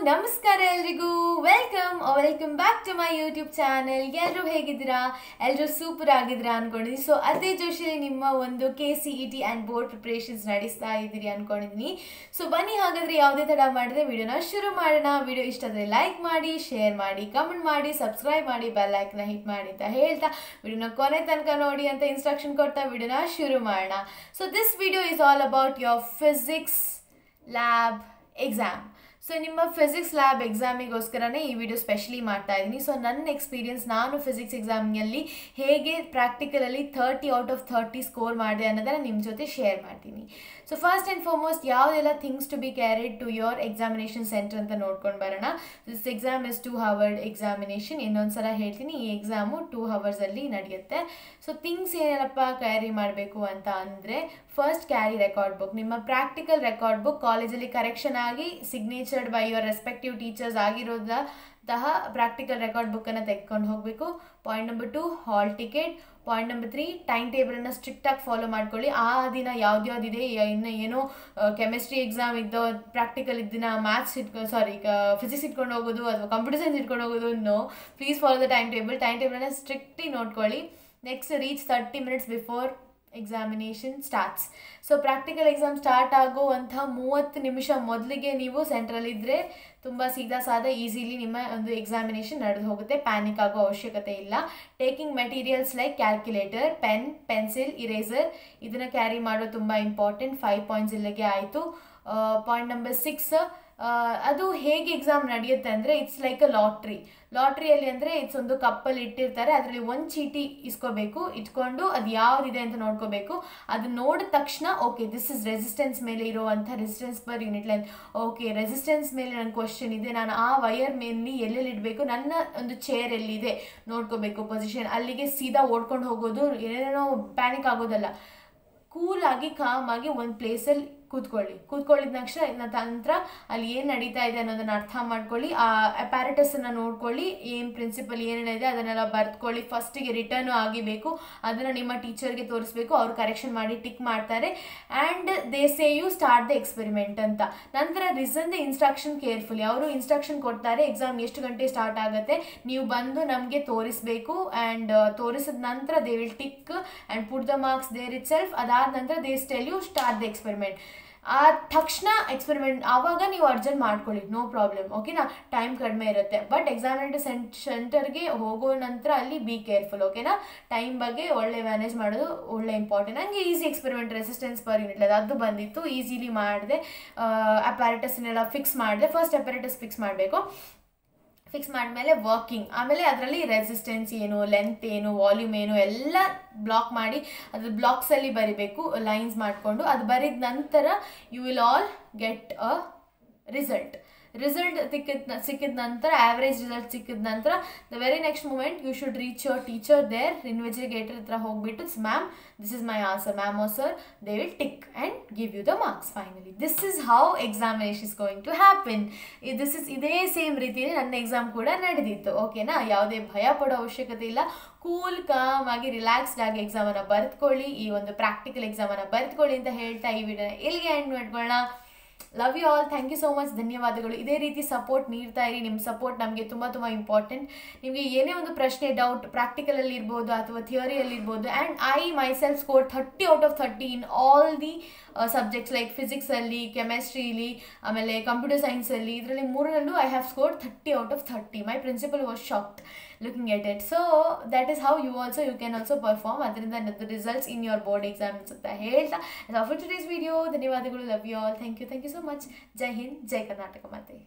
ನಮಸ್ಕಾರ ಎಲ್ರಿಗೂ welcome back to my YouTube channel. ಎಲ್ಲರೂ ಹೇಗಿದ್ದೀರಾ? ಎಲ್ಲರೂ ಸೂಪರ್ ಆಗಿದ್ದೀರಾ ಅನ್ಕೊಂಡಿದ್ದೀನಿ. ಸೊ ಅದೇ ಜೋಶಲ್ಲಿ ನಿಮ್ಮ ಒಂದು KCET ಆ್ಯಂಡ್ ಬೋರ್ಡ್ ಪ್ರಿಪ್ರೇಷನ್ಸ್ ನಡೆಸ್ತಾ ಇದ್ದೀರಿ ಅನ್ಕೊಂಡಿದ್ದೀನಿ. ಸೊ ಬನ್ನಿ ಹಾಗಾದರೆ ಯಾವುದೇ ತಡ ಮಾಡಿದ್ರೆ ವಿಡಿಯೋನ ಶುರು ಮಾಡೋಣ. ವಿಡಿಯೋ ಇಷ್ಟ ಆದರೆ ಲೈಕ್ ಮಾಡಿ, ಶೇರ್ ಮಾಡಿ, ಕಮೆಂಟ್ ಮಾಡಿ, ಸಬ್ಸ್ಕ್ರೈಬ್ ಮಾಡಿ, ಬೆಲ್ ಐಕನ್ನ ಹಿಟ್ ಮಾಡಿ ಅಂತ ಹೇಳ್ತಾ ವಿಡಿಯೋನ ಕೊನೆ ತನಕ ನೋಡಿ ಅಂತ ಇನ್ಸ್ಟ್ರಕ್ಷನ್ ಕೊಡ್ತಾ ವಿಡಿಯೋನ ಶುರು ಮಾಡೋಣ. So this video is all about your physics lab exam. So ನಿಮ್ಮ ಫಿಸಿಕ್ಸ್ ಲ್ಯಾಬ್ ಎಕ್ಸಾಮಿಗೋಸ್ಕರನೇ ಈ ವಿಡಿಯೋ ಸ್ಪೆಷಲಿ ಮಾಡ್ತಾ ಇದ್ದೀನಿ. ಸೊ ನನ್ನ ಎಕ್ಸ್ಪೀರಿಯನ್ಸ್, ನಾನು ಫಿಸಿಕ್ಸ್ ಎಕ್ಸಾಮ್ನಲ್ಲಿ ಹೇಗೆ ಪ್ರಾಕ್ಟಿಕಲಲ್ಲಿ 30 ಔಟ್ ಆಫ್ 30 ಸ್ಕೋರ್ ಮಾಡಿದೆ ಅನ್ನೋದನ್ನು ನಿಮ್ಮ ಜೊತೆ ಶೇರ್ ಮಾಡ್ತೀನಿ. ಸೊ ಫಸ್ಟ್ ಆ್ಯಂಡ್ ಫಾರ್ಮೋಸ್ಟ್ ಯಾವುದೆಲ್ಲ things to be carried to your examination centre ಅಂತ ನೋಡ್ಕೊಂಡು ಬರೋಣ. This exam is 2 hour examination. ಇನ್ನೊಂದು ಸಲ ಹೇಳ್ತೀನಿ, ಈ ಎಕ್ಸಾಮು 2 hours ನಡೆಯುತ್ತೆ. ಸೊ ಥಿಂಗ್ಸ್ ಏನೆಲ್ಲಪ್ಪ ಕ್ಯಾರಿ ಮಾಡಬೇಕು ಅಂತ ಅಂದರೆ, ಫಸ್ಟ್ ಕ್ಯಾರಿ ರೆಕಾರ್ಡ್ ಬುಕ್. ನಿಮ್ಮ ಪ್ರಾಕ್ಟಿಕಲ್ ರೆಕಾರ್ಡ್ ಬುಕ್ ಕಾಲೇಜಲ್ಲಿ ಕರೆಕ್ಷನ್ ಆಗಿ signatured by your respective teachers ಆಗಿರೋದಂತಹ ಪ್ರಾಕ್ಟಿಕಲ್ ರೆಕಾರ್ಡ್ ಬುಕ್ಕನ್ನು ತೆಗೆದುಕೊಂಡು ಹೋಗಬೇಕು. Point number 2, hall ticket. Point number 3, time ಟೇಬಲನ್ನು ಸ್ಟ್ರಿಕ್ಟಾಗಿ ಫಾಲೋ ಮಾಡ್ಕೊಳ್ಳಿ. ಆ ದಿನ ಯಾವ್ದ್ಯಾವ್ದಿದೆ, ಇನ್ನು ಏನೋ ಕೆಮಿಸ್ಟ್ರಿ ಎಕ್ಸಾಮ್ ಇದ್ದೋ, ಪ್ರಾಕ್ಟಿಕಲ್ ಇದ್ದಿನ ಮ್ಯಾಥ್ಸ್ ಫಿಸಿಕ್ಸ್ ಇಟ್ಕೊಂಡು ಹೋಗೋದು ಅಥವಾ ಕಂಪ್ಯೂಟರ್ ಸೈನ್ಸ್ ಇಟ್ಕೊಂಡು ಹೋಗೋದು, no, please follow the time ಟೇಬಲನ್ನು ಸ್ಟ್ರಿಕ್ಟ್ಲಿ ನೋಡ್ಕೊಳ್ಳಿ. Next, reach 30 minutes before examination starts. So practical exam start ಆಗುವಂಥ 30 ನಿಮಿಷ ಮೊದಲಿಗೆ ನೀವು ಸೆಂಟ್ರಲ್ಲಿದ್ದರೆ ತುಂಬ ಸೀದಾ ಸಾದಾ ಈಸಿಲಿ ನಿಮ್ಮ ಒಂದು ಎಕ್ಸಾಮಿನೇಷನ್ ನಡೆದು ಹೋಗುತ್ತೆ. ಪ್ಯಾನಿಕ್ ಆಗೋ ಅವಶ್ಯಕತೆ ಇಲ್ಲ. Taking materials like calculator, pen, pencil, eraser ಇದನ್ನು ಕ್ಯಾರಿ ಮಾಡೋದು ತುಂಬ ಇಂಪಾರ್ಟೆಂಟ್. 5 points ಇಲ್ಲಿಗೆ ಆಯಿತು. ಪಾಯಿಂಟ್ ನಂಬರ್ 6, ಅದು ಹೇಗೆ ಎಕ್ಸಾಮ್ ನಡೆಯುತ್ತೆ ಅಂದರೆ, ಇಟ್ಸ್ ಲೈಕ್ ಅ ಲಾಟ್ರಿಯಲ್ಲಿ ಅಂದರೆ ಇಟ್ಸ್ ಒಂದು ಕಪ್ಪಲ್ಲಿ ಇಟ್ಟಿರ್ತಾರೆ, ಅದರಲ್ಲಿ ಒಂದು ಚೀಟಿ ಇಟ್ಕೊಂಡು ಅದು ಯಾವುದಿದೆ ಅಂತ ನೋಡ್ಕೋಬೇಕು. ಅದು ನೋಡಿದ ತಕ್ಷಣ ಓಕೆ ದಿಸ್ ಇಸ್ ರೆಸಿಸ್ಟೆನ್ಸ್ ಮೇಲೆ ಇರುವಂಥ resistance per unit length, okay resistance ಮೇಲೆ ನನ್ನ ಕ್ವಶನ್ ಇದೆ, ನಾನು ಆ ವಯರ್ ಮೇಲೆ ಎಲ್ಲೆಲ್ಲಿ ಇಡಬೇಕು, ನನ್ನ ಒಂದು ಚೇರ್ ಎಲ್ಲಿದೆ ನೋಡ್ಕೋಬೇಕು ಪೊಸಿಷನ್. ಅಲ್ಲಿಗೆ ಸೀದಾ ಓಡ್ಕೊಂಡು ಹೋಗೋದು, ಏನೇನೋ ಪ್ಯಾನಿಕ್ ಆಗೋದಲ್ಲ. ಕೂಲಾಗಿ ಕಾಮಾಗಿ ಒಂದು ಪ್ಲೇಸಲ್ಲಿ ಕೂತ್ಕೊಳ್ಳಿದ ನಂತರ ಅಲ್ಲಿ ಏನು ನಡೀತಾ ಇದೆ ಅನ್ನೋದನ್ನು ಅರ್ಥ ಮಾಡ್ಕೊಳ್ಳಿ. ಆ ಅಪ್ಯಾರಟಸನ್ನು ನೋಡ್ಕೊಳ್ಳಿ, ಏನು ಪ್ರಿನ್ಸಿಪಲ್ ಏನೇನಿದೆ ಅದನ್ನೆಲ್ಲ ಬರ್ತ್ಕೊಳ್ಳಿ. ಫಸ್ಟಿಗೆ ರಿಟರ್ನು ಆಗಿಬೇಕು, ಅದನ್ನು ನಿಮ್ಮ ಟೀಚರ್ಗೆ ತೋರಿಸ್ಬೇಕು, ಅವ್ರು ಕರೆಕ್ಷನ್ ಮಾಡಿ ಟಿಕ್ ಮಾಡ್ತಾರೆ. And they say you start the experiment ಅಂತ. ನಂತರ ಲಿಸನ್ ದ ಇನ್ಸ್ಟ್ರಕ್ಷನ್ ಕೇರ್ಫುಲಿ. ಅವರು ಇನ್ಸ್ಟ್ರಕ್ಷನ್ ಕೊಡ್ತಾರೆ, ಎಕ್ಸಾಮ್ ಎಷ್ಟು ಗಂಟೆ ಸ್ಟಾರ್ಟ್ ಆಗುತ್ತೆ, ನೀವು ಬಂದು ನಮಗೆ ತೋರಿಸ್ಬೇಕು. ಆ್ಯಂಡ್ ತೋರಿಸಿದ ನಂತರ they will tick and put the marks there itself. ಅದಾದ ನಂತರ they tell you start the experiment. ಆ ತಕ್ಷಣ ಎಕ್ಸ್ಪೆರಿಮೆಂಟ್ ಆವಾಗ ನೀವು ಅರ್ಜೆಂಟ್ ಮಾಡ್ಕೊಳ್ಳಿ, ನೋ ಪ್ರಾಬ್ಲಮ್, ಓಕೆನಾ. ಟೈಮ್ ಕಡಿಮೆ ಇರುತ್ತೆ, ಬಟ್ ಎಕ್ಸಾಮಿನೇಟರ್ ಸೆಂಟರ್ಗೆ ಹೋಗೋ ನಂತರ ಅಲ್ಲಿ ಬಿ ಕೇರ್ಫುಲ್, ಓಕೆನಾ. ಟೈಮ್ ಬಗ್ಗೆ ಒಳ್ಳೆ ಮ್ಯಾನೇಜ್ ಮಾಡೋದು ಒಳ್ಳೆ ಇಂಪಾರ್ಟೆಂಟ್. ನನಗೆ easy experiment resistance per unit ಅದು ಬಂದಿತ್ತು, ಈಸಿಲಿ ಮಾಡಿದೆ. ಅಪ್ಯಾರಟಸ್ನೆಲ್ಲ ಫಿಕ್ಸ್ ಮಾಡಿದೆ. ಫಸ್ಟ್ ಅಪ್ಯಾರಟಸ್ ಫಿಕ್ಸ್ ಮಾಡಬೇಕು. ಫಿಕ್ಸ್ ಮಾಡಿದ್ಮೇಲೆ ವರ್ಕಿಂಗ್, ಆಮೇಲೆ ಅದರಲ್ಲಿ ರೆಸಿಸ್ಟೆನ್ಸ್ ಏನು, ಲೆಂತ್ ಏನು, ವಾಲ್ಯೂಮ್ ಏನು ಎಲ್ಲ ಬ್ಲಾಕ್ ಮಾಡಿ ಅದು ಬ್ಲಾಕ್ಸಲ್ಲಿ ಬರಿಬೇಕು, ಲೈನ್ಸ್ ಮಾಡಿಕೊಂಡು. ಅದು ಬರಿದ ನಂತರ you will all get a result ಸಿಕ್ಕಿದ ನಂತರ, ಆ್ಯಾವ್ರೇಜ್ ರಿಸಲ್ಟ್ ಸಿಕ್ಕಿದ ನಂತರ the very next moment you should reach your teacher there. Investigator ಹತ್ರ ಹೋಗ್ಬಿಟ್ಟು, ma'am this is my answer, ma'am or sir, they will tick and give you the marks finally. This is how examination is going to happen. ಇದೇ same ರೀತಿಯಲ್ಲಿ ನನ್ನ exam ಕೂಡ ನಡೆದಿತ್ತು, ಓಕೆನಾ. ಯಾವುದೇ ಭಯ ಪಡೋ ಅವಶ್ಯಕತೆ ಇಲ್ಲ. ಕೂಲ್ ಕಾಮಾಗಿ ರಿಲ್ಯಾಕ್ಸ್ಡ್ ಆಗಿ ಎಕ್ಸಾಮನ್ನು ಬರೆದುಕೊಳ್ಳಿ, ಈ ಒಂದು ಪ್ರಾಕ್ಟಿಕಲ್ ಎಕ್ಸಾಮನ್ನು ಬರೆದುಕೊಳ್ಳಿ ಅಂತ ಹೇಳ್ತಾ ಈ ವಿಡಿಯೋನ ಇಲ್ಲಿಗೆ ಎಂಡ್ ಮಾಡ್ಕೊಳ್ಳೋಣ. Love you all, thank you so much, ಧನ್ಯವಾದಗಳು. ಇದೇ ರೀತಿ ಸಪೋರ್ಟ್ ನೀಡ್ತಾ ಇರಿ. ನಿಮ್ಮ ಸಪೋರ್ಟ್ ನಮಗೆ ತುಂಬ ಇಂಪಾರ್ಟೆಂಟ್. ನಿಮಗೆ ಏನೇ ಒಂದು ಪ್ರಶ್ನೆ, ಡೌಟ್ ಪ್ರಾಕ್ಟಿಕಲಲ್ಲಿ ಇರ್ಬೋದು ಅಥವಾ ಥಿಯರಿಯಲ್ಲಿ ಇರ್ಬೋದು. And I myself score 30 out of 30 in all the subjects like ಫಿಸಿಕ್ಸಲ್ಲಿ, ಕೆಮಿಸ್ಟ್ರಿಲಿ, ಆಮೇಲೆ ಕಂಪ್ಯೂಟರ್ ಸೈನ್ಸಲ್ಲಿ, ಇದರಲ್ಲಿ ಮೂರರಲ್ಲೂ I have scored 30 out of 30. My principal was shocked looking at it. So that is how you can also perform. ಅದರಿಂದ the results in your board exams ಅಂತ ಹೇಳ್ತಾ for today's video ಧನ್ಯವಾದಗಳು. Love you all, thank you so much. ಜೈ ಹಿಂದ್, ಜೈ ಕರ್ನಾಟಕ ಮಾತೆ.